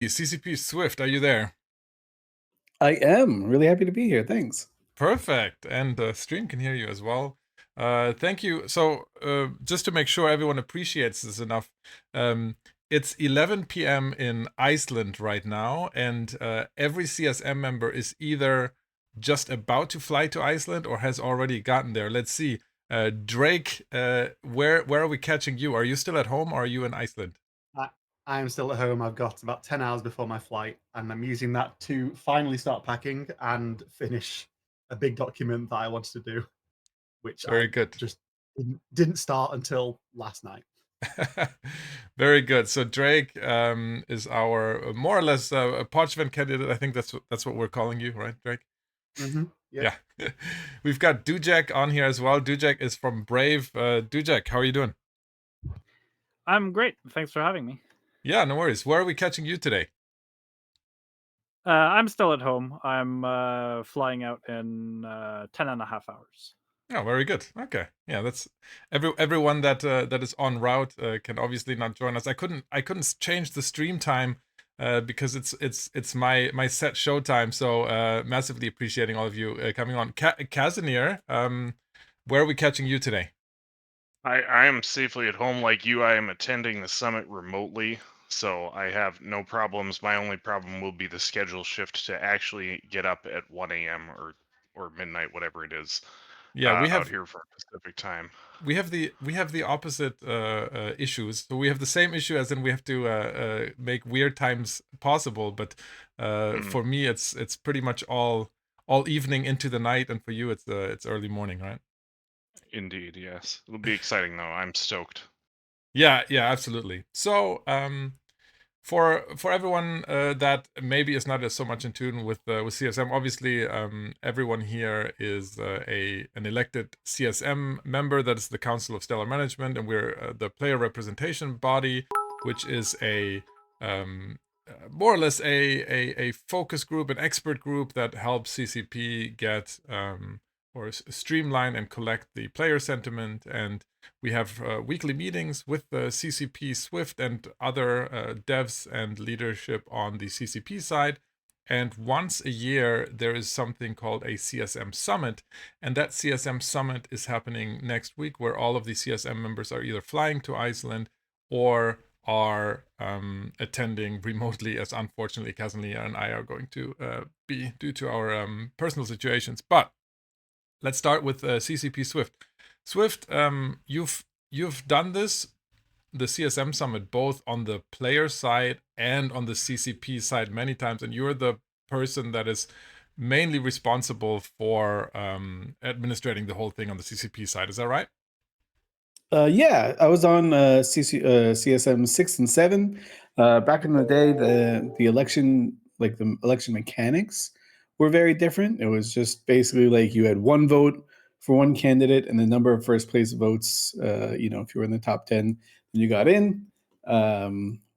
CCP Swift, are you there? I am really happy to be here. Thanks. Perfect. And the stream can hear you as well. Thank you. So, just to make sure everyone appreciates this enough, it's 11 p.m. in Iceland right now, and every CSM member is either just about to fly to Iceland or has already gotten there. Let's see. Drake, where are we catching you? Are you still at home or are you in Iceland? I, I am still at home. I've got about 10 hours before my flight, and I'm using that to finally start packing and finish a big document that I wanted to do, which Very I good. just didn't start until last night. Very good. So Drake is our more or less a parchment candidate. I think that's what we're calling you, right, Drake? Yep. Yeah. We've got Dujak on here as well. Dujak is from Brave. Dujak, how are you doing? I'm great. Thanks for having me. Yeah, no worries. Where are we catching you today? I'm still at home. I'm flying out in 10 and a half hours. Oh, very good. Okay, yeah, that's everyone that is en route can obviously not join us. I couldn't change the stream time because it's my set show time. So massively appreciating all of you coming on. Casimir, where are we catching you today? I am safely at home like you. I am attending the summit remotely, so I have no problems. My only problem will be the schedule shift to actually get up at 1 a.m. or midnight, whatever it is, Yeah, out here for Pacific time. we have the opposite issues. So we have the same issue as in we have to make weird times possible. But for me, it's pretty much all evening into the night, and for you, it's early morning, right? Indeed, yes. It'll be exciting though. I'm stoked. Yeah, absolutely. So for everyone that maybe is not so much in tune with CSM, obviously everyone here is an elected CSM member. That is the Council of Stellar Management, and we're the player representation body, which is a more or less a focus group, an expert group that helps CCP get or streamline and collect the player sentiment. And we have weekly meetings with the CCP Swift and other devs and leadership on the CCP side. And once a year, there is something called a CSM Summit. And that CSM Summit is happening next week, where all of the CSM members are either flying to Iceland or are attending remotely, as unfortunately Casimir and I are going to be due to our personal situations. But let's start with CCP Swift. Swift, you've done this, the CSM Summit, both on the player side and on the CCP side many times, and you're the person that is mainly responsible for administrating the whole thing on the CCP side. Is that right? Yeah, I was on CSM 6 and 7. Back in the day, the election, like the election mechanics, were very different. It was just basically like you had one vote for one candidate, and the number of first place votes. If you were in the top 10, then you got in.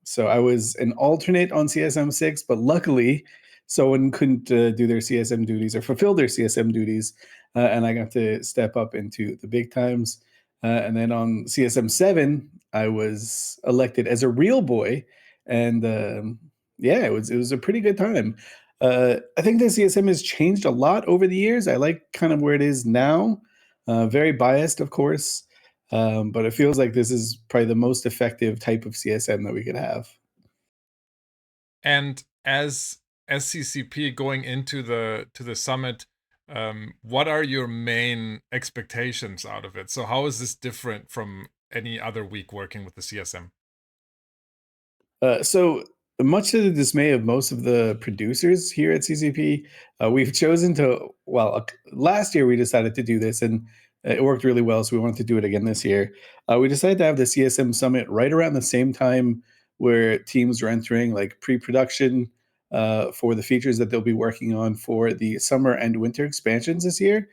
So I was an alternate on CSM 6, but luckily, someone couldn't do their CSM duties or fulfill their CSM duties, and I got to step up into the big times. And then on CSM 7, I was elected as a real boy, and yeah, it was a pretty good time. I think the CSM has changed a lot over the years. I like kind of where it is now. Very biased, of course, but it feels like this is probably the most effective type of CSM that we could have. And as CCP going into the summit, what are your main expectations out of it? So how is this different from any other week working with the CSM? So much to the dismay of most of the producers here at CCP, we've chosen to. Well, last year we decided to do this, and it worked really well. So we wanted to do it again this year. We decided to have the CSM Summit right around the same time where teams are entering like pre-production for the features that they'll be working on for the summer and winter expansions this year.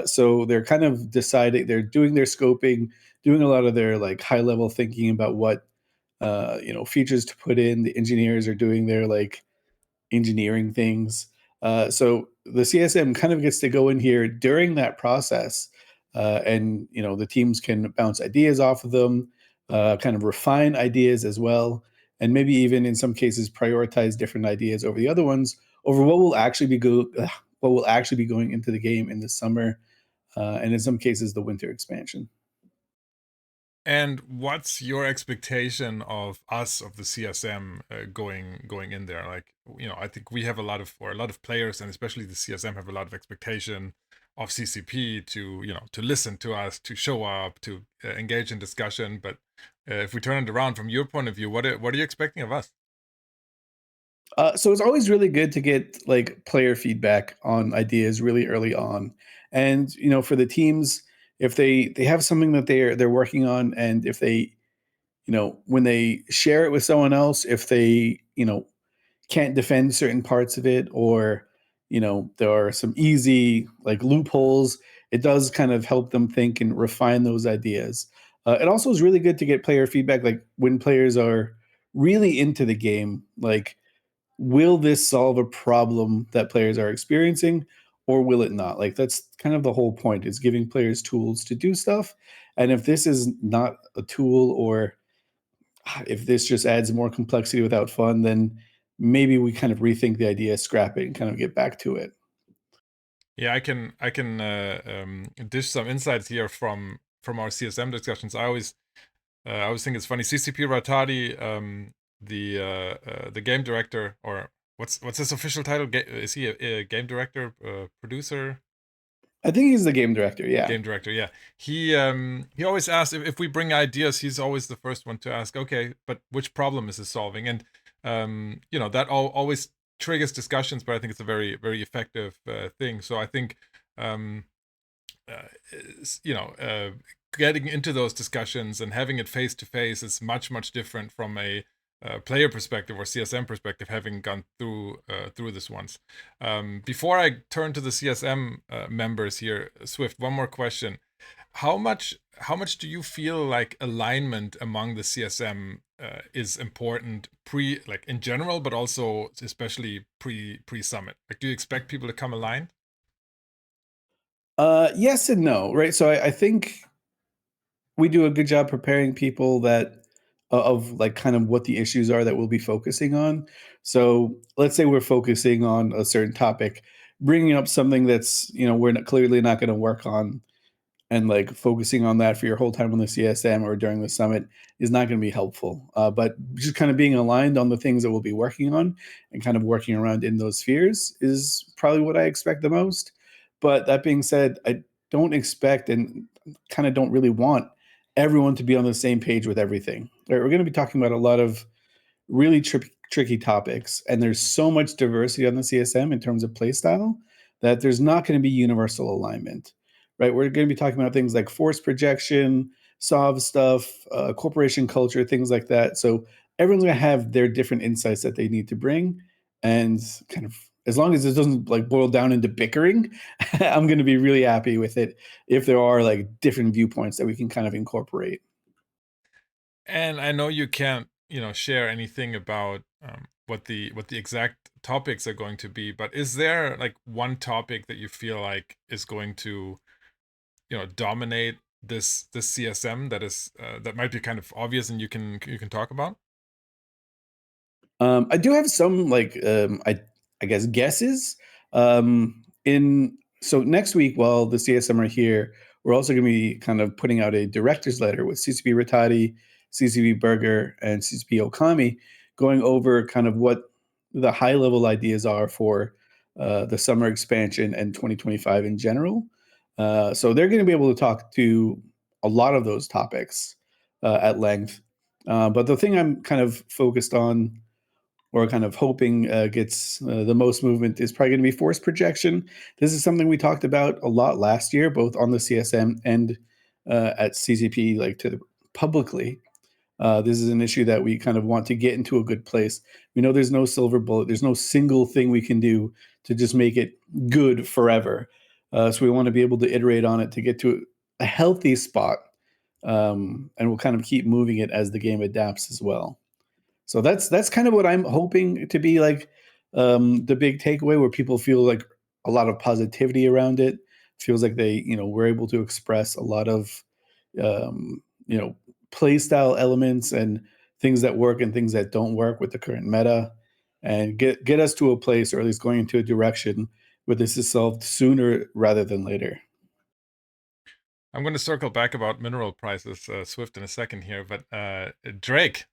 So they're kind of deciding, they're doing their scoping, doing a lot of their like high level thinking about what features to put in. The engineers are doing their like engineering things. So the CSM kind of gets to go in here during that process, and the teams can bounce ideas off of them, kind of refine ideas as well. and maybe even in some cases prioritize different ideas over the other ones, over what will actually be going into the game in the summer, and in some cases the winter expansion. And what's your expectation of us, of the CSM, going in there? Like, I think we have a lot of players, and especially the CSM have a lot of expectation of CCP to listen to us, to show up, to engage in discussion. But if we turn it around from your point of view, what are you expecting of us? So it's always really good to get like player feedback on ideas really early on, and for the teams, if they have something that they're working on, and if they when they share it with someone else, if they can't defend certain parts of it, or there are some easy like loopholes, it does kind of help them think and refine those ideas. It also is really good to get player feedback, like when players are really into the game, like, will this solve a problem that players are experiencing, or will it not? Like, that's kind of the whole point, is giving players tools to do stuff. And if this is not a tool, or if this just adds more complexity without fun, then maybe we kind of rethink the idea, scrap it, and kind of get back to it. Yeah, I can dish some insights here from our CSM discussions. I always think it's funny. CCP Ratadi, the game director, or what's his official title? Is he a game director, producer? I think he's the game director. Yeah. Game director. Yeah. He always asks if we bring ideas. He's always the first one to ask. Okay, but which problem is this solving? And that always triggers discussions. But I think it's a very, very effective thing. So I think getting into those discussions and having it face to face is much, much different from a player perspective or CSM perspective, having gone through this once. Before I turn to the CSM members here, Swift, one more question. How much do you feel like alignment among the CSM is important, in general, but also especially pre-summit? Like, do you expect people to come aligned? Yes and no, right? So I think we do a good job preparing people that of like kind of what the issues are that we'll be focusing on. So let's say we're focusing on a certain topic, bringing up something that's we're clearly not going to work on, and like focusing on that for your whole time on the CSM or during the summit is not going to be helpful. But just kind of being aligned on the things that we'll be working on and kind of working around in those spheres is probably what I expect the most. But that being said, I don't expect and kind of don't really want everyone to be on the same page with everything. We're going to be talking about a lot of really tricky topics, and there's so much diversity on the CSM in terms of playstyle that there's not going to be universal alignment, right? We're going to be talking about things like force projection, SOV stuff, corporation culture, things like that. So everyone's going to have their different insights that they need to bring, and kind of, as long as it doesn't like boil down into bickering, I'm going to be really happy with it if there are like different viewpoints that we can kind of incorporate. And I know you can't, share anything about what the exact topics are going to be, but is there like one topic that you feel like is going to, dominate this CSM that is that might be kind of obvious and you can talk about? I do have some like I guess guesses. So next week, while the CSM are here, we're also going to be kind of putting out a director's letter with CCP Ratati, CCP Berger, and CCP Okami, going over kind of what the high level ideas are for the summer expansion and 2025 in general. So they're going to be able to talk to a lot of those topics at length. But the thing I'm kind of focused on, or kind of hoping gets the most movement, is probably going to be force projection. This is something we talked about a lot last year, both on the CSM and at CCP, like publicly. This is an issue that we kind of want to get into a good place. We know there's no silver bullet. There's no single thing we can do to just make it good forever. So we want to be able to iterate on it to get to a healthy spot. And we'll kind of keep moving it as the game adapts as well. So that's kind of what I'm hoping to be like the big takeaway, where people feel like a lot of positivity around it. Feels like they, were able to express a lot of, play style elements and things that work and things that don't work with the current meta, and get us to a place, or at least going into a direction where this is solved sooner rather than later. I'm going to circle back about mineral prices, Swift, in a second here, but Drake,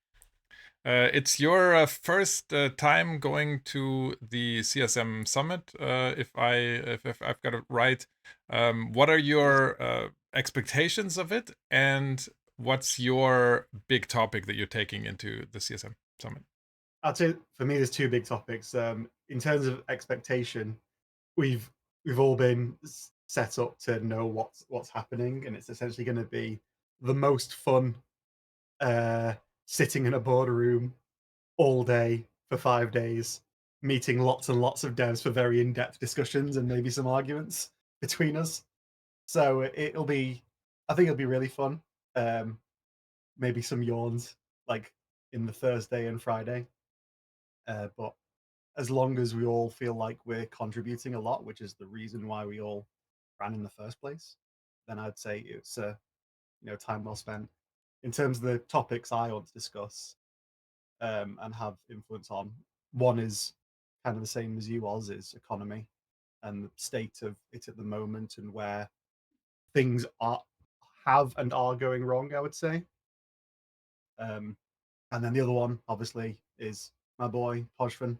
it's your first time going to the CSM Summit, if I've got it right. What are your expectations of it, and what's your big topic that you're taking into the CSM Summit? I'd say for me, there's two big topics. In terms of expectation, we've all been set up to know what's happening, and it's essentially going to be the most fun sitting in a boardroom all day for 5 days, meeting lots and lots of devs for very in-depth discussions and maybe some arguments between us. So I think it'll be really fun. Maybe some yawns like in the Thursday and Friday. But as long as we all feel like we're contributing a lot, which is the reason why we all ran in the first place, then I'd say it's time well spent. In terms of the topics I want to discuss and have influence on, one is kind of the same as you was, is economy and the state of it at the moment and where things have and are going wrong, I would say. And then the other one, obviously, is my boy Podgfin,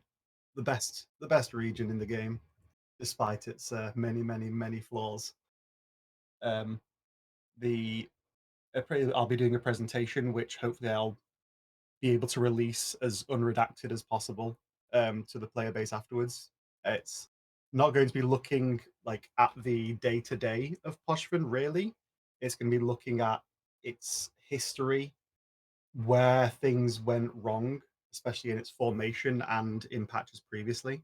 the best region in the game, despite its many flaws. I'll be doing a presentation, which hopefully I'll be able to release as unredacted as possible to the player base afterwards. It's not going to be looking like at the day-to-day of Podgfin, really. It's going to be looking at its history, where things went wrong, especially in its formation and in patches previously.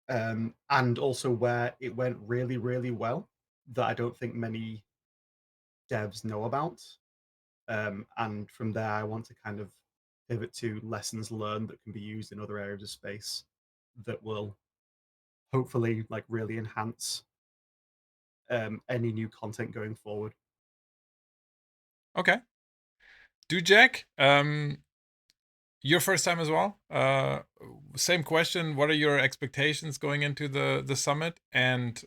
And also where it went really well that I don't think many devs know about. And from there, I want to kind of pivot to lessons learned that can be used in other areas of space that will hopefully like really enhance any new content going forward. Okay. Jack, your first time as well. Same question. What are your expectations going into the summit, and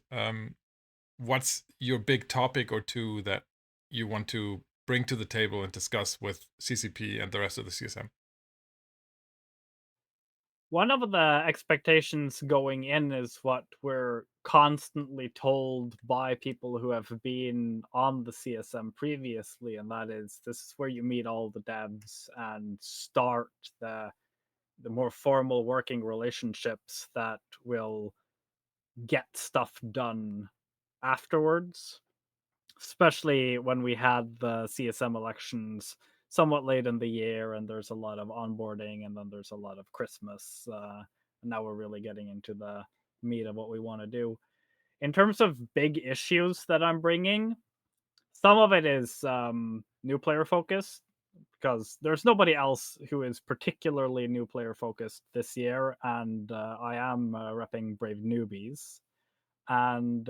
what's your big topic or two that you want to bring to the table and discuss with CCP and the rest of the CSM? One of the expectations going in is what we're constantly told by people who have been on the CSM previously, and that is this is where you meet all the devs and start the more formal working relationships that will get stuff done afterwards, especially when we had the CSM elections somewhat late in the year and there's a lot of onboarding and then there's a lot of Christmas. And now we're really getting into the meat of what we want to do. In terms of big issues that I'm bringing, some of it is new player focused, because there's nobody else who is particularly new player focused this year, and I am repping Brave Newbies. And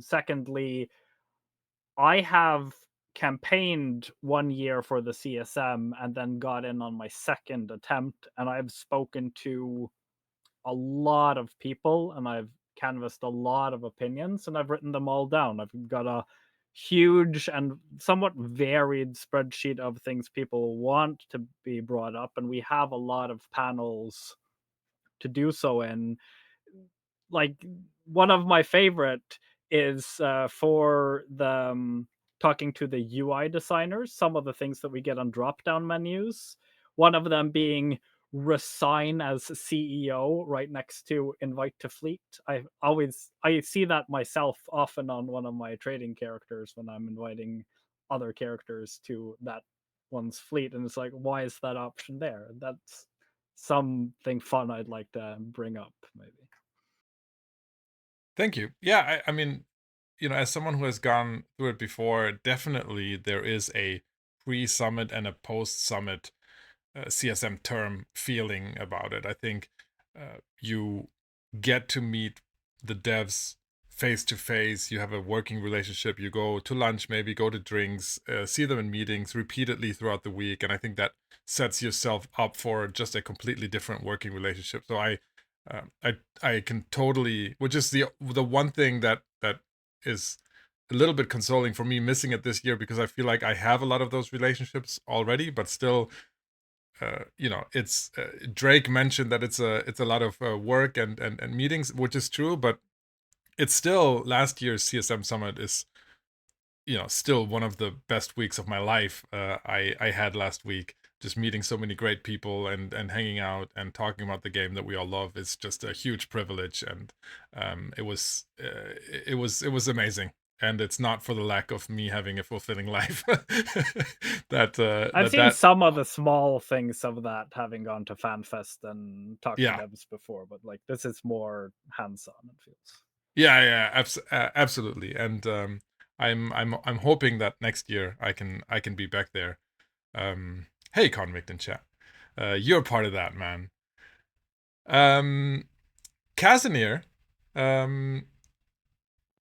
secondly, I have campaigned 1 year for the CSM and then got in on my second attempt, and I've spoken to a lot of people and I've canvassed a lot of opinions and I've written them all down. I've got a huge and somewhat varied spreadsheet of things people want to be brought up, and we have a lot of panels to do so in. Like, one of my favorite is for the talking to the UI designers, some of the things that we get on drop down menus, one of them being resign as CEO right next to invite to fleet. I see that myself often on one of my trading characters when I'm inviting other characters to that one's fleet, and it's like, why is that option there? That's something fun I'd like to bring up, maybe. Thank you. Yeah, I mean, as someone who has gone through it before, definitely there is a pre-summit and a post-summit CSM term feeling about it. I think you get to meet the devs face to face. You have a working relationship. You go to lunch, maybe go to drinks, see them in meetings repeatedly throughout the week, and I think that sets yourself up for just a completely different working relationship. So I can totally, which is the one thing that is a little bit consoling for me missing it this year, because I feel like I have a lot of those relationships already, but still, it's Drake mentioned that it's a lot of work and meetings, which is true, but it's still, last year's CSM Summit is, still one of the best weeks of my life. I had last week, just meeting so many great people and hanging out and talking about the game that we all love. It's just a huge privilege, and it was amazing. And it's not for the lack of me having a fulfilling life. I've seen some of the small things of that, having gone to FanFest and talked to devs before, but like this is more hands-on, it feels. Yeah, absolutely. And I'm hoping that next year I can be back there. Hey, Convict in chat, you're part of that, man. Casimir,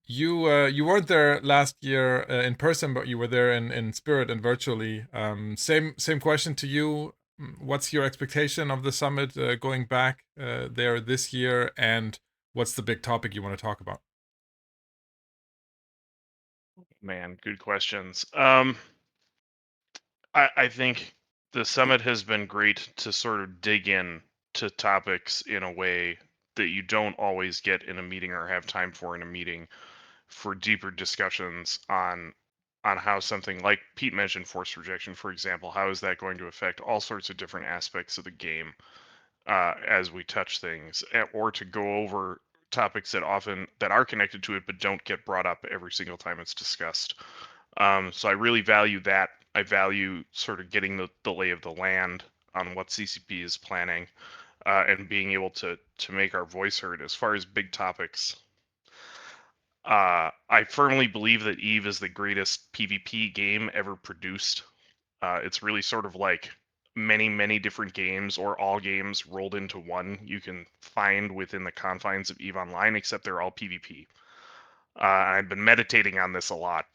you weren't there last year in person, but you were there in spirit and virtually. Same question to you. What's your expectation of the summit going back there this year, and what's the big topic you want to talk about? Man, good questions. I think the summit has been great to sort of dig in to topics in a way that you don't always get in a meeting or have time for in a meeting, for deeper discussions on how something like Pete mentioned, force rejection, for example, how is that going to affect all sorts of different aspects of the game as we touch things, or to go over topics that are connected to it but don't get brought up every single time it's discussed. So I really value that. I value sort of getting the lay of the land on what CCP is planning, and being able to make our voice heard as far as big topics. I firmly believe that EVE is the greatest PvP game ever produced. It's really sort of like many different games, or all games rolled into one, you can find within the confines of EVE Online, except they're all PvP. I've been meditating on this a lot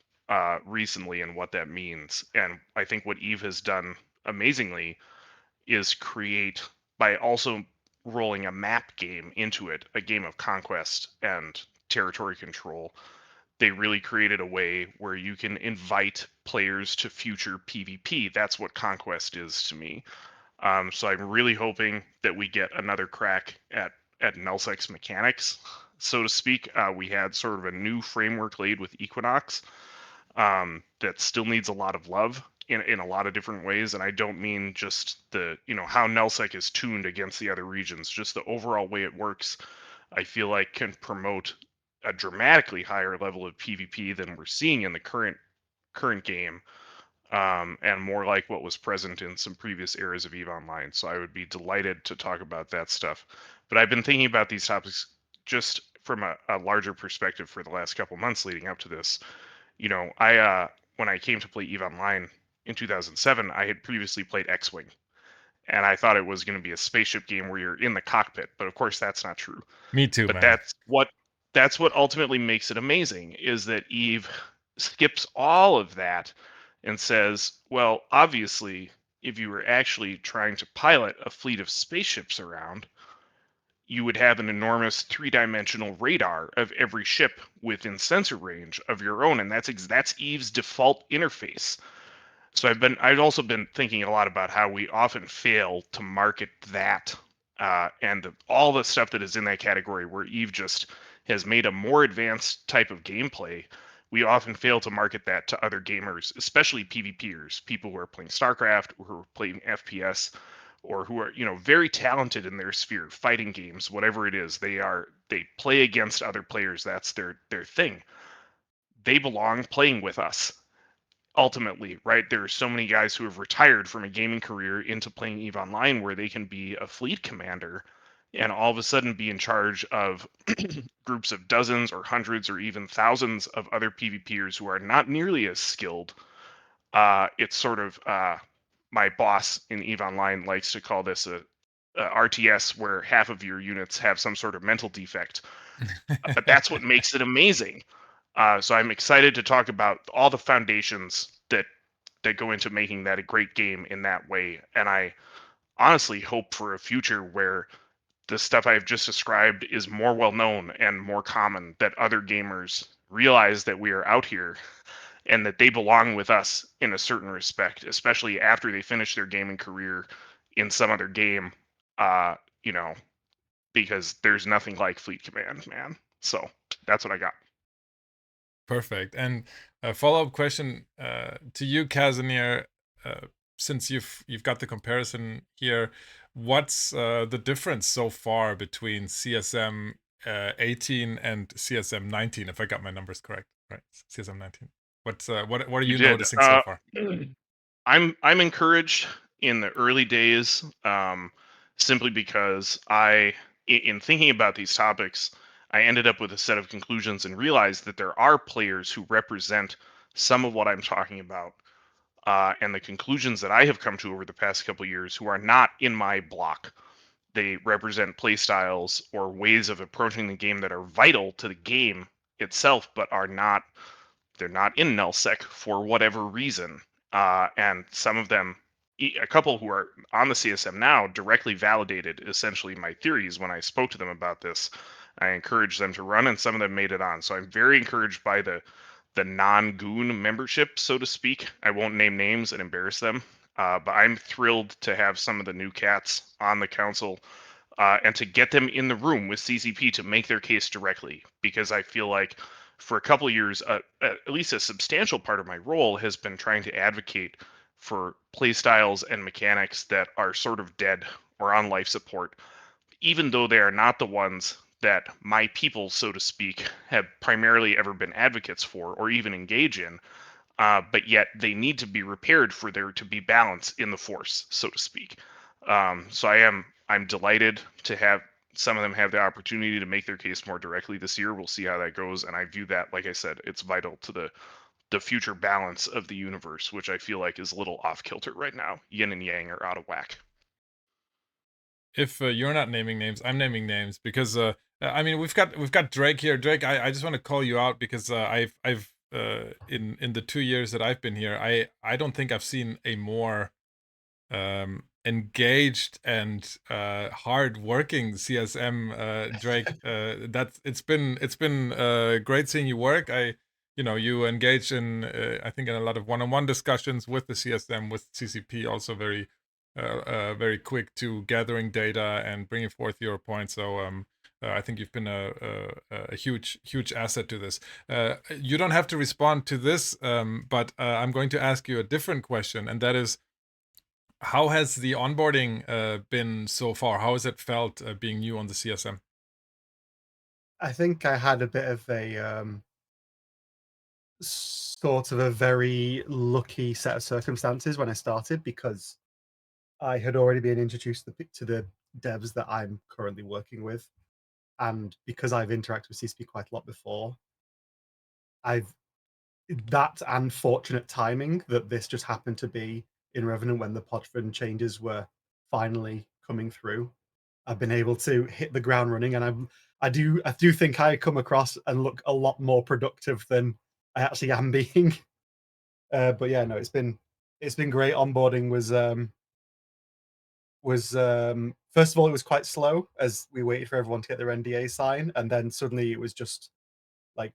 recently and what that means. And I think what EVE has done amazingly is create, by also rolling a map game into it, a game of conquest and territory control, they really created a way where you can invite players to future PvP. That's what conquest is to me. So I'm really hoping that we get another crack at nullsec's mechanics, so to speak. We had sort of a new framework laid with Equinox that still needs a lot of love in a lot of different ways. And I don't mean just the, how nullsec is tuned against the other regions, just the overall way it works, I feel like can promote a dramatically higher level of PvP than we're seeing in the current game, and more like what was present in some previous eras of EVE Online. So I would be delighted to talk about that stuff. But I've been thinking about these topics just from a larger perspective for the last couple months leading up to this. I when I came to play EVE Online in 2007, I had previously played X-Wing, and I thought it was going to be a spaceship game where you're in the cockpit. But of course, that's not true. Me too, But man. that's what ultimately makes it amazing, is that EVE skips all of that and says, well, obviously, if you were actually trying to pilot a fleet of spaceships around, you would have an enormous three-dimensional radar of every ship within sensor range of your own, and that's EVE's default interface. So I've also been thinking a lot about how we often fail to market that, and all the stuff that is in that category, where EVE just has made a more advanced type of gameplay. We often fail to market that to other gamers, especially PvPers, people who are playing StarCraft, or who are playing FPS, or who are very talented in their sphere, fighting games, whatever it is. They play against other players. That's their thing. They belong playing with us. Ultimately, right? There are so many guys who have retired from a gaming career into playing EVE Online, where they can be a fleet commander and all of a sudden be in charge of groups of dozens or hundreds or even thousands of other PvPers who are not nearly as skilled. It's sort of my boss in EVE Online likes to call this a RTS, where half of your units have some sort of mental defect. but that's what makes it amazing. So I'm excited to talk about all the foundations that go into making that a great game in that way. And I honestly hope for a future where the stuff I've just described is more well known and more common, that other gamers realize that we are out here and that they belong with us in a certain respect, especially after they finish their gaming career in some other game. Uh, you know, because there's nothing like Fleet Command, man. So that's what I got. Perfect. And a follow-up question to you, Casimir, since you've got the comparison here, what's the difference so far between CSM 18 and CSM 19? If I got my numbers correct, right? CSM 19. What are you did. noticing so far? I'm encouraged in the early days, simply because in thinking about these topics, I ended up with a set of conclusions and realized that there are players who represent some of what I'm talking about, and the conclusions that I have come to over the past couple years who are not in my block. They represent play styles or ways of approaching the game that are vital to the game itself, but they're not in nullsec for whatever reason. And some of them, a couple who are on the CSM now, directly validated essentially my theories when I spoke to them about this. I encouraged them to run, and some of them made it on. So I'm very encouraged by the non-goon membership, so to speak. I won't name names and embarrass them, but I'm thrilled to have some of the new cats on the council, and to get them in the room with CCP to make their case directly, because I feel like for a couple of years, at least a substantial part of my role has been trying to advocate for play styles and mechanics that are sort of dead or on life support, even though they are not the ones that my people, so to speak, have primarily ever been advocates for or even engage in. But yet they need to be repaired for there to be balance in the force, so to speak. So I'm delighted to have some of them have the opportunity to make their case more directly this year. We'll see how that goes, and I view that, like I said, it's vital to the future balance of the universe, which I feel like is a little off kilter right now. Yin and yang are out of whack. If you're not naming names, I'm naming names because I mean we've got Drake here. Drake, I just want to call you out because I've in the 2 years that I've been here, I don't think I've seen a more engaged and hard-working CSM, Drake. That's it's been great seeing you work. You engage in I think in a lot of one-on-one discussions with the CSM, with CCP, also very quick to gathering data and bringing forth your points. So I think you've been a huge asset to this. You don't have to respond to this, but I'm going to ask you a different question, and that is, how has the onboarding been so far? How has it felt being new on the CSM? I think I had a bit of a sort of a very lucky set of circumstances when I started, because I had already been introduced to the devs that I'm currently working with, and because I've interacted with CCP quite a lot before, I've that and fortunate timing that this just happened to be in Revenant when the Podfin changes were finally coming through. I've been able to hit the ground running, and I do think I come across and look a lot more productive than I actually am being. But yeah, no, it's been great. Onboarding was first of all, it was quite slow as we waited for everyone to get their NDA signed, and then suddenly it was just like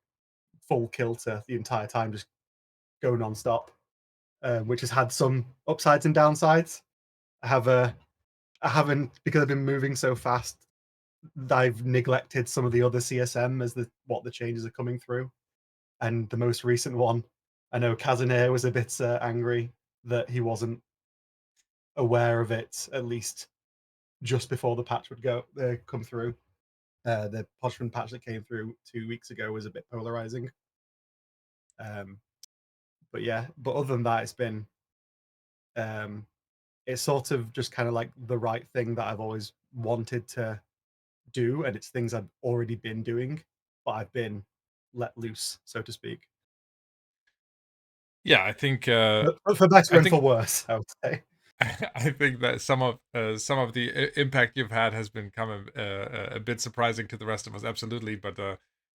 full kilter the entire time, just go non-stop, which has had some upsides and downsides. I haven't, because I've been moving so fast, I've neglected some of the other CSM as what the changes are coming through. And the most recent one, I know Casimir was a bit angry that he wasn't aware of it, at least just before the patch would come through. The Podfin patch that came through 2 weeks ago was a bit polarizing. But yeah, but other than that, it's sort of just kind of like the right thing that I've always wanted to do, and it's things I've already been doing, but I've been let loose, so to speak. Yeah, I think For better and for worse, I would say. I think that some of the impact you've had has become a bit surprising to the rest of us, absolutely. But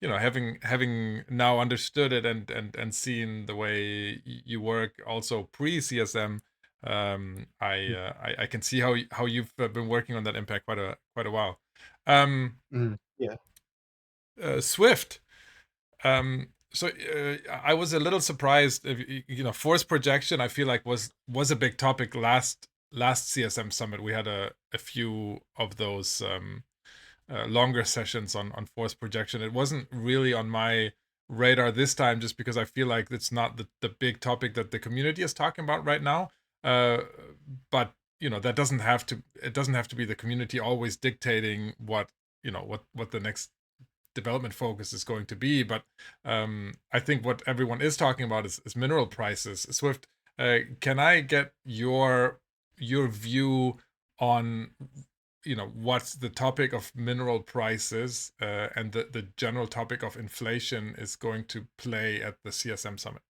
having now understood it and seen the way you work, also pre-CSM, I can see how you've been working on that impact quite a while. Yeah. Swift. So I was a little surprised. Force projection, I feel like was a big topic last CSM Summit. We had a few of those longer sessions on force projection. It wasn't really on my radar this time, just because I feel like it's not the big topic that the community is talking about right now. But that doesn't have to be the community always dictating what the next development focus is going to be. But I think what everyone is talking about is mineral prices. Swift, can I get your view on what's the topic of mineral prices and the general topic of inflation is going to play at the CSM Summit?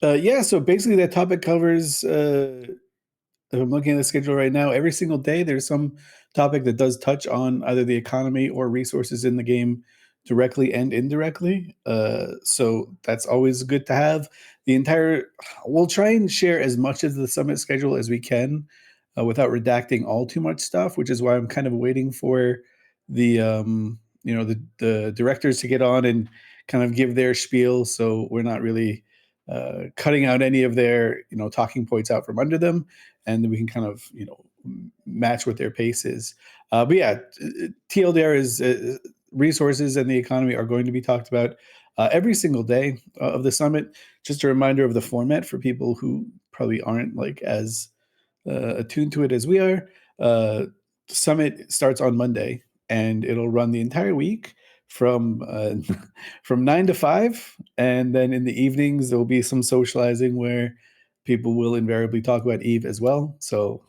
Yeah, so basically that topic covers I'm looking at the schedule right now. Every single day, there's some topic that does touch on either the economy or resources in the game directly and indirectly. So that's always good to have. We'll try and share as much of the summit schedule as we can without redacting all too much stuff, which is why I'm kind of waiting for the directors to get on and kind of give their spiel. So we're not really cutting out any of their talking points out from under them, and then we can kind of match what their pace is. But yeah, TLDR is resources and the economy are going to be talked about every single day of the summit. Just a reminder of the format for people who probably aren't like as attuned to it as we are. Summit starts on Monday and it'll run the entire week from 9 to 5, and then in the evenings there'll be some socializing where people will invariably talk about Eve as well. So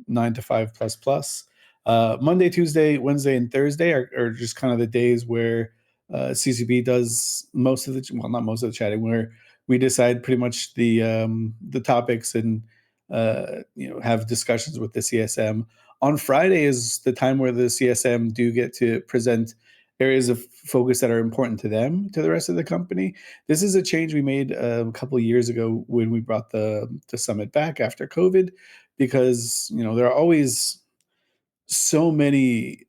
9 to 5 plus plus. Monday, Tuesday, Wednesday, and Thursday are just kind of the days where CCP does most of not most of the chatting, where we decide pretty much the topics and have discussions with the CSM. On Friday is the time where the CSM do get to present areas of focus that are important to them, to the rest of the company. This is a change we made a couple of years ago when we brought the summit back after COVID, because there are always so many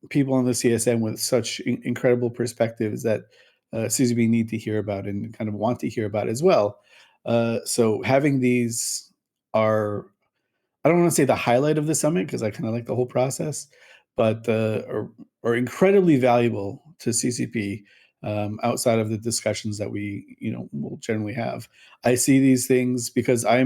people on the CSM with such incredible perspectives that CCB need to hear about and kind of want to hear about as well. So having these are, I don't want to say the highlight of the summit because I kind of like the whole process, but are incredibly valuable to CCP outside of the discussions that we will generally have. I see these things because I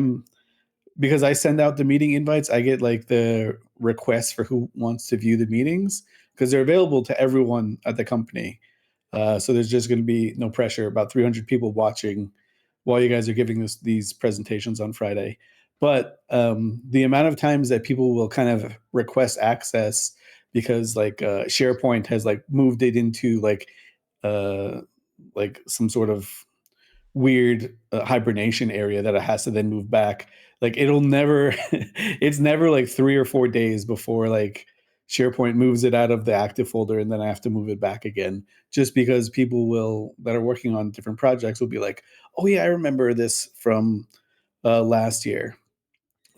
send out the meeting invites. I get like the requests for who wants to view the meetings because they're available to everyone at the company. So there's just going to be no pressure. About 300 people watching while you guys are giving these presentations on Friday. But the amount of times that people will kind of request access because like SharePoint has like moved it into like some sort of weird hibernation area that it has to then move back. Like it'll never, it's never like 3 or 4 days before like SharePoint moves it out of the active folder and then I have to move it back again, just because people that are working on different projects will be like, oh yeah, I remember this from last year.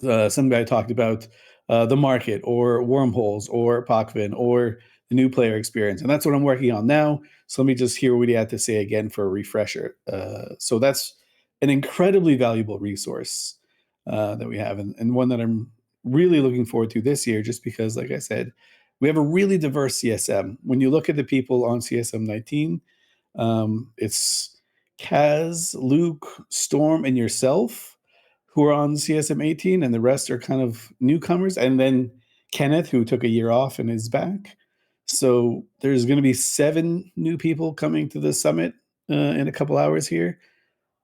Some guy talked about the market or wormholes or Pakvin or the new player experience. And that's what I'm working on now. So let me just hear what he had to say again for a refresher. So that's an incredibly valuable resource that we have, and one that I'm really looking forward to this year, just because, like I said, we have a really diverse CSM. When you look at the people on CSM 19, it's Kaz, Luke, Storm, and yourself who are on CSM 18, and the rest are kind of newcomers. And then Kenneth, who took a year off and is back. So there's going to be 7 new people coming to the summit in a couple hours here,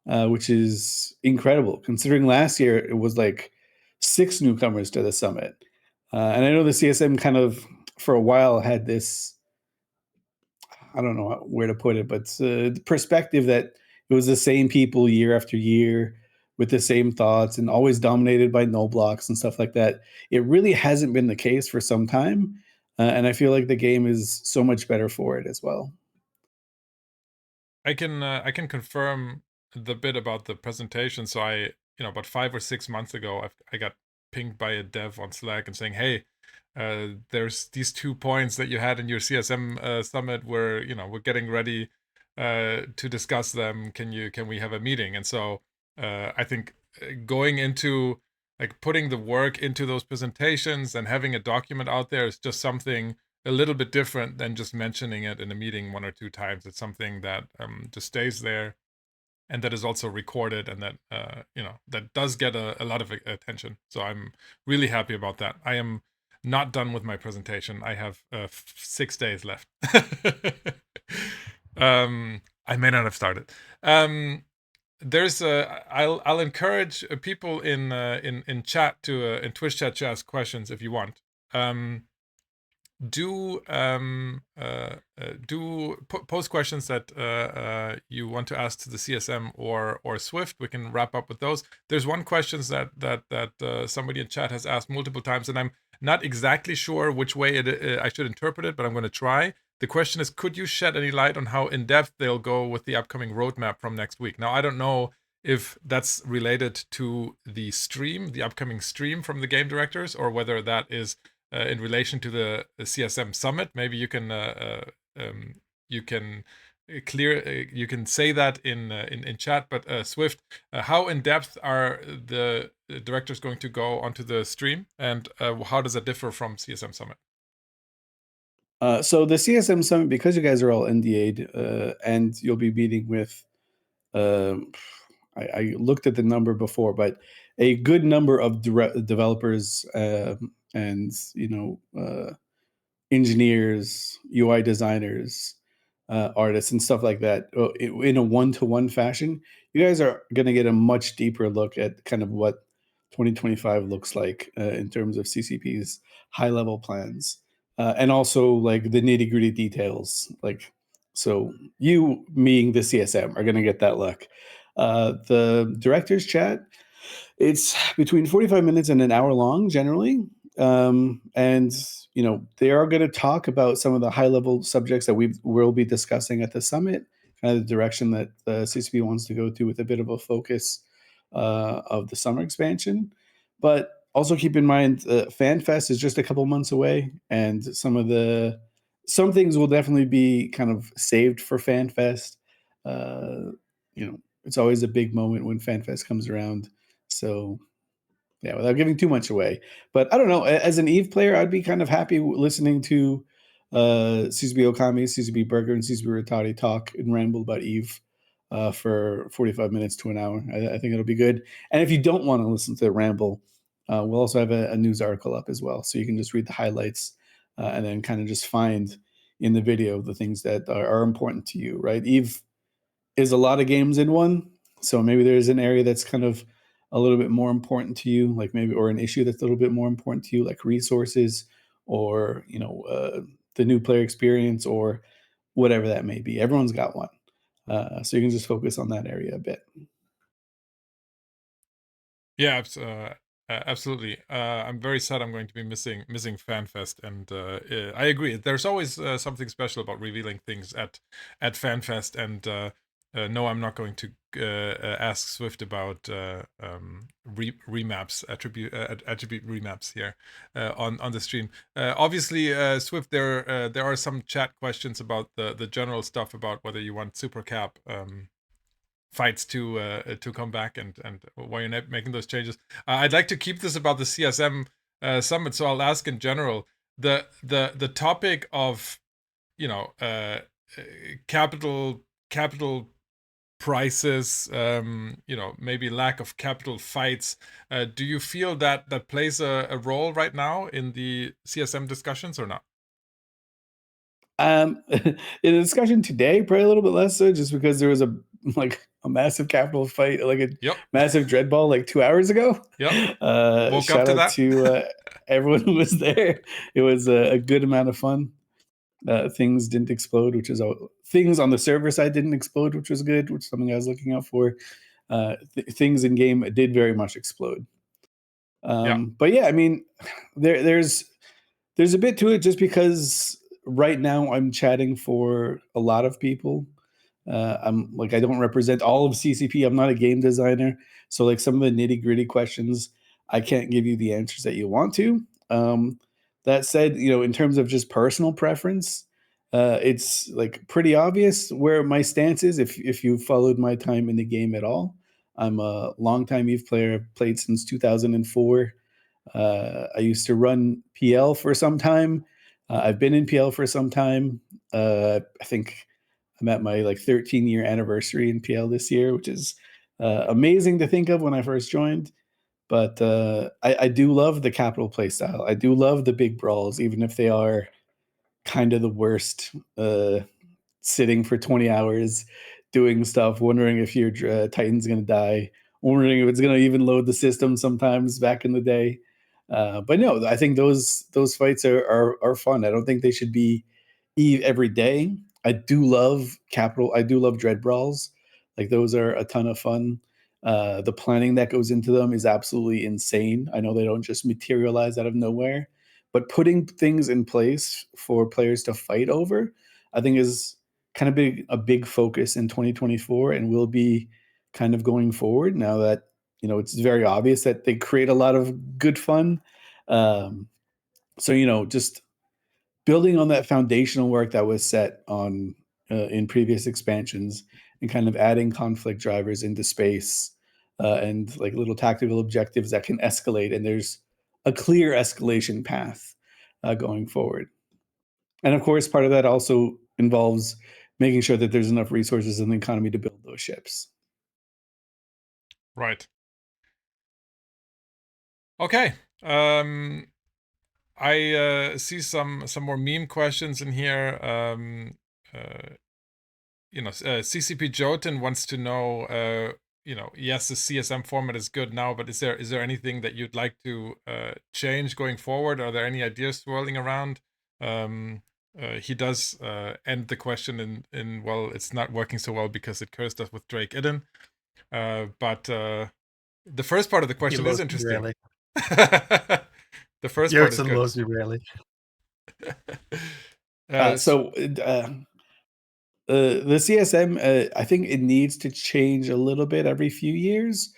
which is incredible considering last year it was like 6 newcomers to the summit. And I know the CSM kind of for a while had this, I don't know where to put it, but the perspective that it was the same people year after year with the same thoughts and always dominated by null blocks and stuff like that. It really hasn't been the case for some time, and I feel like the game is so much better for it as well. I can confirm the bit about the presentation. So about 5 or 6 months ago, I got pinged by a dev on Slack and saying, hey, there's these 2 points that you had in your CSM summit where we're getting ready to discuss them. Can we have a meeting? And so I think going into like putting the work into those presentations and having a document out there is just something a little bit different than just mentioning it in a meeting 1 or 2 times. It's something that just stays there, and that is also recorded, and that that does get a lot of attention. So I'm really happy about that. I am not done with my presentation. I have 6 days left. I may not have started. I'll encourage people in chat to in Twitch chat to ask questions if you want. Post questions that you want to ask to the CSM or Swift. We can wrap up with those. There's one question that somebody in chat has asked multiple times, and I'm not exactly sure which way I should interpret it, but I'm going to try. The question is, could you shed any light on how in-depth they'll go with the upcoming roadmap from next week? Now, I don't know if that's related to the stream, the upcoming stream from the game directors, or whether that is in relation to the CSM Summit. Maybe you can say that in chat. But Swift, how in depth are the directors going to go onto the stream, and how does that differ from CSM Summit? So the CSM Summit, because you guys are all NDA'd, and you'll be meeting with, I looked at the number before, but a good number of developers and engineers, UI designers, artists, and stuff like that in a one-to-one fashion. You guys are going to get a much deeper look at kind of what 2025 looks like in terms of CCP's high-level plans, and also like the nitty-gritty details. Like, so you, being the CSM, are going to get that look. The director's chat, it's between 45 minutes and an hour long generally. And they are going to talk about some of the high level subjects that we'll be discussing at the summit, kind of the direction that the CCP wants to go to, with a bit of a focus of the summer expansion. But also keep in mind, FanFest is just a couple months away, and some things will definitely be kind of saved for FanFest. It's always a big moment when FanFest comes around. So yeah, without giving too much away. But I don't know, as an EVE player, I'd be kind of happy listening to CCP Okami, CCP Burger, and CCP Ritati talk and ramble about EVE for 45 minutes to an hour. I think it'll be good. And if you don't want to listen to the ramble, we'll also have a news article up as well. So you can just read the highlights and then kind of just find in the video the things that are important to you, right? EVE is a lot of games in one. So maybe there's an area that's kind of a little bit more important to you, like maybe, or an issue that's a little bit more important to you, like resources, or the new player experience, or whatever that may be. Everyone's got one, so you can just focus on that area a bit. Yeah, absolutely. I'm very sad I'm going to be missing FanFest, and I agree. There's always something special about revealing things at FanFest, and no, I'm not going to ask Swift about remaps, attribute remaps here on the stream. Obviously, Swift, there are some chat questions about the general stuff about whether you want super cap fights to come back, and why you're not making those changes. I'd like to keep this about the CSM Summit, so I'll ask in general the topic of capital prices, maybe lack of capital fights. Do you feel that plays a role right now in the CSM discussions or not? In the discussion today, probably a little bit less so, just because there was a massive capital fight, like a massive dread ball, like 2 hours ago. Yep. Shout out to everyone who was there. It was a good amount of fun. Things didn't explode, things on the server side didn't explode, which was good, which is something I was looking out for. things in game did very much explode. Yeah. But yeah, I mean, there's a bit to it just because right now I'm chatting for a lot of people. I'm like, I don't represent all of CCP. I'm not a game designer. So like some of the nitty gritty questions, I can't give you the answers that you want to. That said, you know, in terms of just personal preference, it's like pretty obvious where my stance is. If you've followed my time in the game at all, I'm a longtime EVE player. I've played since 2004. I used to run PL for some time. I've been in PL for some time. I think I'm at my like 13-year anniversary in PL this year, which is amazing to think of when I first joined. But I do love the capital play style. I do love the big brawls, even if they are kind of the worst. Sitting for 20 hours doing stuff, wondering if your Titan's going to die, wondering if it's going to even load the system sometimes back in the day. But no, I think those fights are fun. I don't think they should be Eve every day. I do love capital. I do love dread brawls. Like those are a ton of fun. The planning that goes into them is absolutely insane. I know they don't just materialize out of nowhere, but putting things in place for players to fight over, I think is kind of a big focus in 2024 and will be kind of going forward now that, you know, it's very obvious that they create a lot of good fun. So, you know, just building on that foundational work that was set on in previous expansions and kind of adding conflict drivers into space and like little tactical objectives that can escalate, and there's a clear escalation path going forward. And of course, part of that also involves making sure that there's enough resources in the economy to build those ships. Right. Okay. I see some more meme questions in here. CCP Jotun wants to know, yes, the CSM format is good now, but is there anything that you'd like to change going forward? Are there any ideas swirling around? He does end the question in well, it's not working so well because it cursed us with Drake Iden. But the first part of the question is interesting. Really. The first part is Jotun good. loves you, really. The CSM, I think it needs to change a little bit every few years,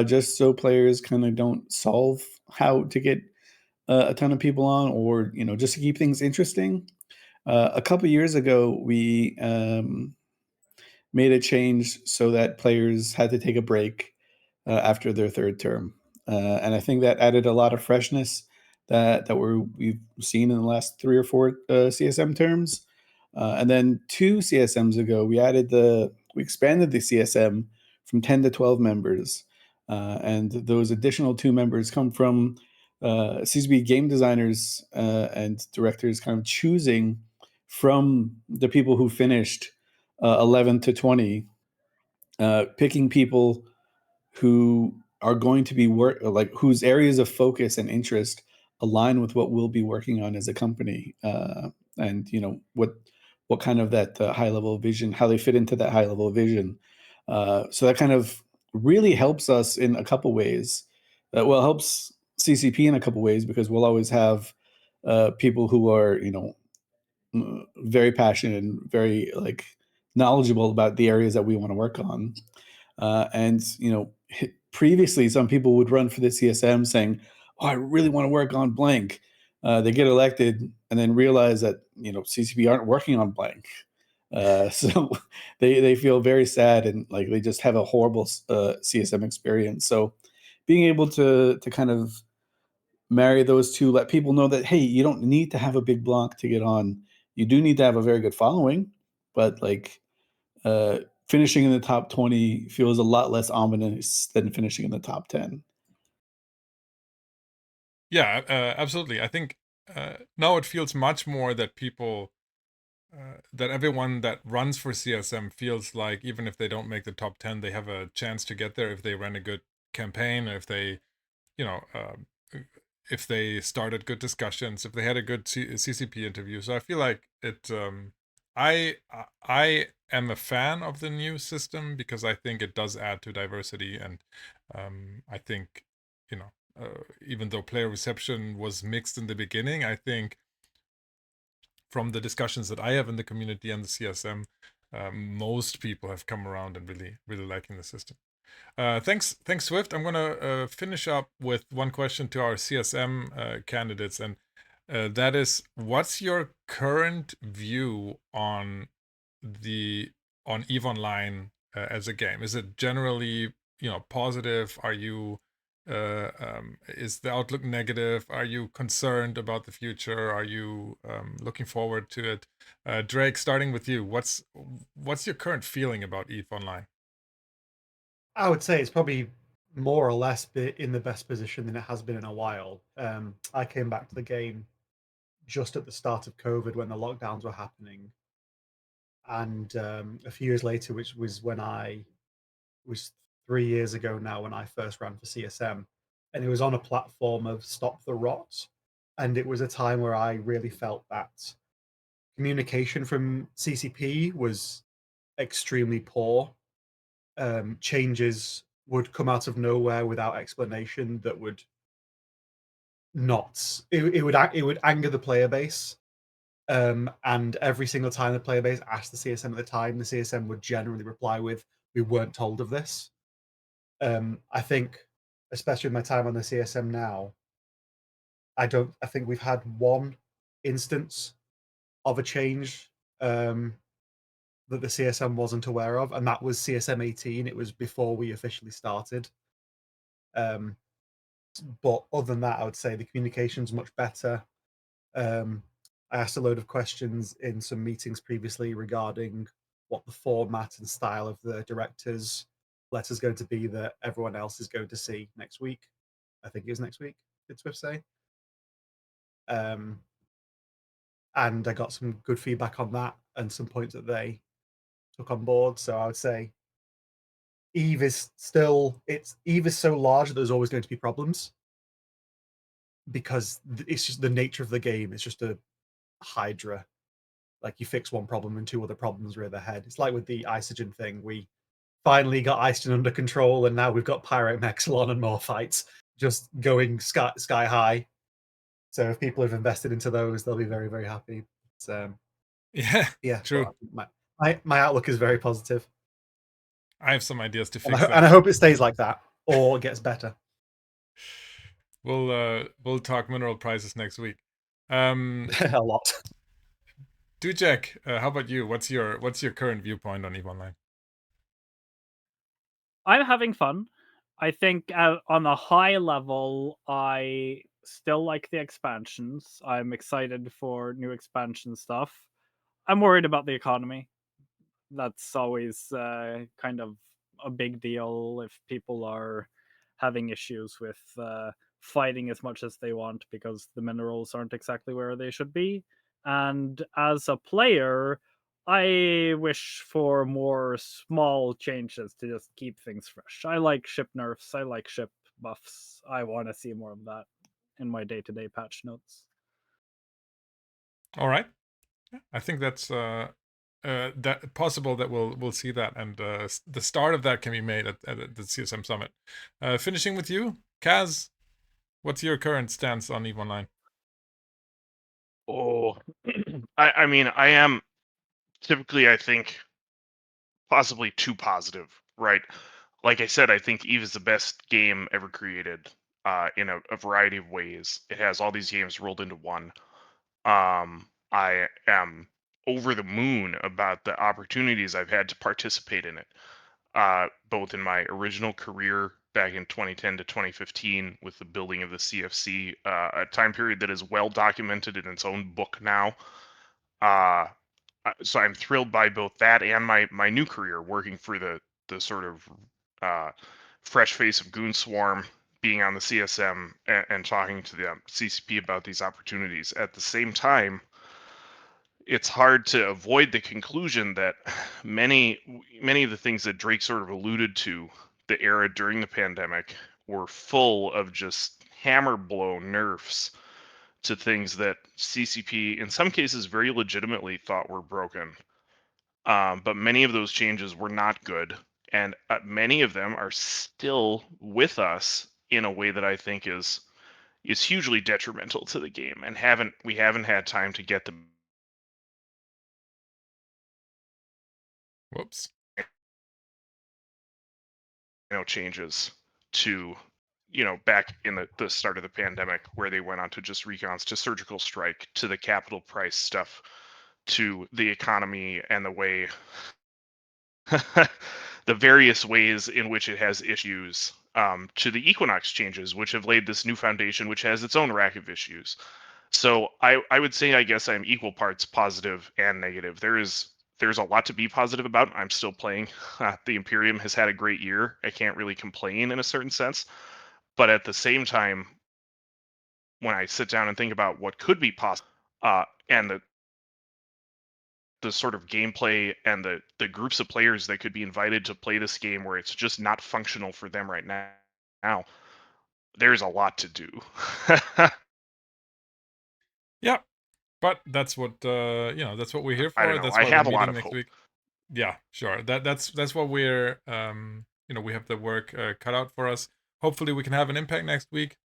just so players kind of don't solve how to get a ton of people on, or you know, just to keep things interesting. A couple years ago, we made a change so that players had to take a break after their third term, and I think that added a lot of freshness that we've seen in the last 3 or 4 CSM terms. And then 2 CSMs ago, we expanded the CSM from 10 to 12 members, and those additional 2 members come from CCP game designers and directors kind of choosing from the people who finished 11 to 20, picking people who are going to be whose areas of focus and interest align with what we'll be working on as a company, and you know what kind of that high level vision, how they fit into that high level vision. So that kind of really helps us in a couple ways. Helps CCP in a couple ways because we'll always have people who are, you know, very passionate and very like knowledgeable about the areas that we want to work on. And you know, previously some people would run for the CSM saying, "Oh, I really want to work on blank." They get elected and then realize that, you know, CCP aren't working on blank. So they feel very sad and like they just have a horrible CSM experience. So being able to kind of marry those two, let people know that, hey, you don't need to have a big block to get on. You do need to have a very good following, but like finishing in the top 20 feels a lot less ominous than finishing in the top 10. Yeah, absolutely. I think now it feels much more that people, that everyone that runs for CSM feels like even if they don't make the top 10, they have a chance to get there if they run a good campaign, or if they, you know, if they started good discussions, if they had a good CCP interview. So I feel like it I am a fan of the new system because I think it does add to diversity, and I think, you know, even though player reception was mixed in the beginning, I think from the discussions that I have in the community and the CSM, most people have come around and really liking the system. Thanks, Swift. I'm gonna finish up with one question to our CSM candidates, and that is, what's your current view on EVE Online as a game? Is it generally, positive? Are you is the outlook negative? Are you concerned about the future? Are you looking forward to it? Drake, starting with you, what's your current feeling about EVE Online? I would say it's probably more or less in the best position than it has been in a while. I came back to the game just at the start of COVID when the lockdowns were happening, and a few years later, which was when I was 3 years ago now, when I first ran for CSM, and it was on a platform of Stop the Rot, and it was a time where I really felt that communication from CCP was extremely poor. Changes would come out of nowhere without explanation that would not it would anger the player base. And every single time the player base asked the CSM at the time, the CSM would generally reply with, "We weren't told of this." I think, especially with my time on the CSM now, I think we've had one instance of a change that the CSM wasn't aware of, and that was CSM 18. It was before we officially started. But other than that, I would say the communication's much better. I asked a load of questions in some meetings previously regarding what the format and style of the director's letter is going to be that everyone else is going to see next week. I think it is next week, did Swift say? And I got some good feedback on that and some points that they took on board. So I would say EVE is so large that there's always going to be problems, because it's just the nature of the game. It's just a hydra. Like, you fix one problem and two other problems rear their head. It's like with the Iceland thing. We finally got Iceland under control, and now we've got Pirate Mexilon and more fights just going sky high. So if people have invested into those, they'll be very, very happy. Yeah, true. My outlook is very positive. I have some ideas to fix and that. I hope it stays like that or gets better. We'll talk mineral prices next week. A lot. Dujek, how about you? What's your current viewpoint on EVE Online? I'm having fun. I think on a high level, I still like the expansions. I'm excited for new expansion stuff. I'm worried about the economy. That's always kind of a big deal if people are having issues with fighting as much as they want because the minerals aren't exactly where they should be. And as a player, I wish for more small changes to just keep things fresh. I like ship nerfs, I like ship buffs. I want to see more of that in my day-to-day patch notes. All right. I think that's that possible that we'll see that, and the start of that can be made at the CSM Summit. Finishing with you, Kaz, what's your current stance on EVE Online? Oh, I mean, I am typically, I think, possibly too positive, right? Like I said, I think EVE is the best game ever created in a variety of ways. It has all these games rolled into one. I am over the moon about the opportunities I've had to participate in it, both in my original career back in 2010 to 2015 with the building of the CFC, a time period that is well documented in its own book now. So I'm thrilled by both that and my new career working for the sort of fresh face of Goon Swarm, being on the CSM and talking to the CCP about these opportunities. At the same time, it's hard to avoid the conclusion that many of the things that Drake sort of alluded to, the era during the pandemic, were full of just hammer blow nerfs to things that CCP, in some cases, very legitimately thought were broken. But many of those changes were not good, and many of them are still with us in a way that I think is hugely detrimental to the game, and we haven't had time to get them Whoops. changes to back in the start of the pandemic, where they went on to just recons, to surgical strike, to the capital price stuff, to the economy and the way the various ways in which it has issues, to the Equinox changes, which have laid this new foundation, which has its own rack of issues. So I would say, I guess, I'm equal parts positive and negative. There's a lot to be positive about. I'm still playing. The Imperium has had a great year. I can't really complain in a certain sense. But at the same time, when I sit down and think about what could be possible, and the sort of gameplay and the groups of players that could be invited to play this game, where it's just not functional for them right now, there's a lot to do. Yeah, but that's what that's what we're here I don't for. know. That's I why have we're a lot meeting of next hope. week. Yeah, sure. That's what we're we have the work cut out for us. Hopefully, we can have an impact next week.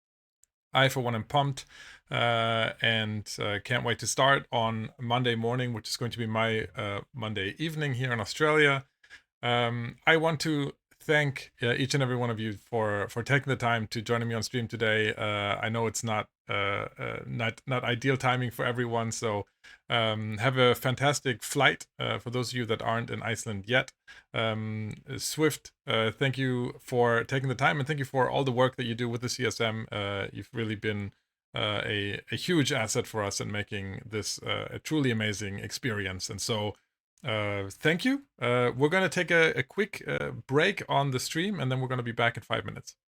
I, for one, am pumped and can't wait to start on Monday morning, which is going to be my Monday evening here in Australia. I want to thank each and every one of you for taking the time to joining me on stream today. I know it's not ideal timing for everyone, so have a fantastic flight for those of you that aren't in Iceland yet. Swift, thank you for taking the time, and thank you for all the work that you do with the CSM. You've really been a huge asset for us in making this a truly amazing experience, and so thank you. We're going to take a quick break on the stream, and then we're going to be back in 5 minutes.